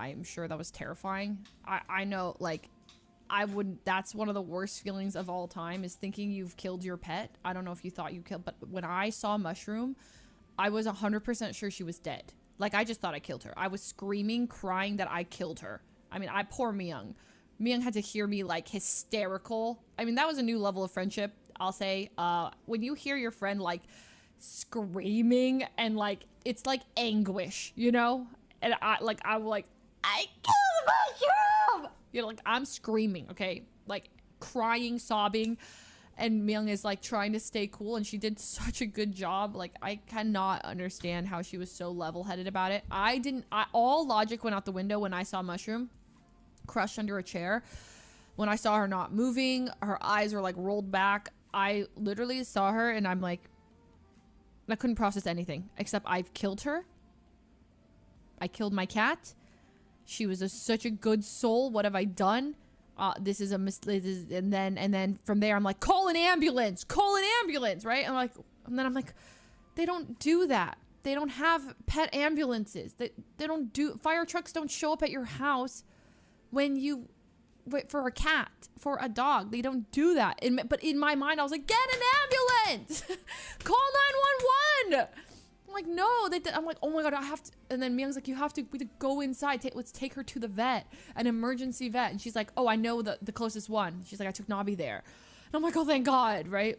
I'm sure that was terrifying. I know, like, I wouldn't, that's one of the worst feelings of all time, is thinking you've killed your pet. I don't know if you thought you killed, but when I saw Mushroom, I was 100% sure she was dead. Like, I just thought I killed her. I was screaming, crying that I killed her. I mean, poor Myung. Myung had to hear me, like, hysterical. I mean, that was a new level of friendship, I'll say. When you hear your friend, like, screaming and, like, it's like anguish, you know? And I'm like, I killed Mushroom! You know, like, I'm screaming, okay? Like, crying, sobbing. And Myung is, like, trying to stay cool, and she did such a good job. Like, I cannot understand how she was so level-headed about it. All logic went out the window when I saw Mushroom crushed under a chair. When I saw her not moving, her eyes were, like, rolled back. I literally saw her, and I'm like, I couldn't process anything, except I've killed her. I killed my cat. She was such a good soul. What have I done? This is a and then from there I'm like, call an ambulance, right? And then I'm like, they don't do that. They don't have pet ambulances. They don't do, fire trucks don't show up at your house when you wait for a cat, for a dog. They don't do that. But in my mind I was like, get an ambulance. Call 911. I'm like, no, I'm like, oh my God, I have to. And then Myung's like, we have to go inside. Let's take her to the vet, an emergency vet. And she's like, oh, I know the closest one. She's like, I took Nabi there. And I'm like, oh, thank God, right?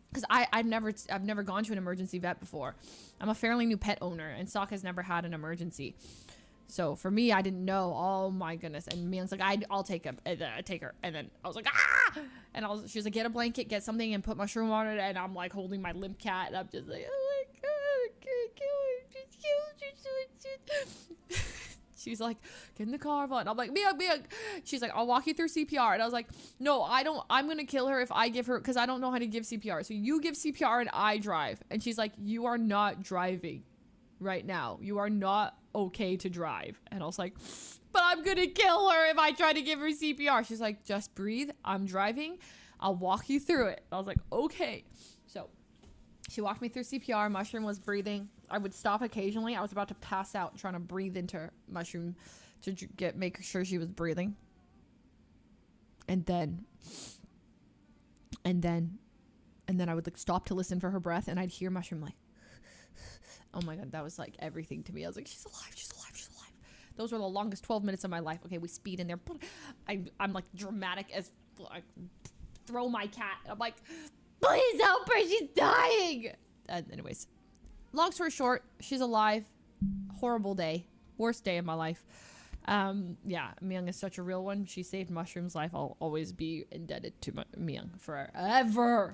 Because I've never gone to an emergency vet before. I'm a fairly new pet owner, and Sok has never had an emergency. So for me, I didn't know. Oh my goodness. And Myung's like, I'll take him. And I take her. And then I was like, ah! And she was like, get a blanket, get something, and put Mushroom on it. And I'm like holding my limp cat, and I'm just like, oh my God. She's like, get in the car, and I'm like, Myung. She's like, I'll walk you through CPR. And I was like, no, I'm gonna kill her if I give her, because I don't know how to give CPR. So you give CPR and I drive. And she's like, you are not driving right now. You are not okay to drive. And I was like, but I'm gonna kill her if I try to give her CPR. She's like, just breathe. I'm driving. I'll walk you through it. I was like, okay. So she walked me through CPR. Mushroom was breathing. I would stop occasionally. I was about to pass out trying to breathe into Mushroom to make sure she was breathing. And then I would like stop to listen for her breath, and I'd hear Mushroom like, oh my God, that was like everything to me. I was like, she's alive, she's alive, she's alive. Those were the longest 12 minutes of my life. Okay, we speed in there. I'm like dramatic as like throw my cat. I'm like, please help her, she's dying. Anyways, long story short, she's alive. Horrible day. Worst day of my life. Yeah, Myung is such a real one. She saved Mushroom's life. I'll always be indebted to Myung forever.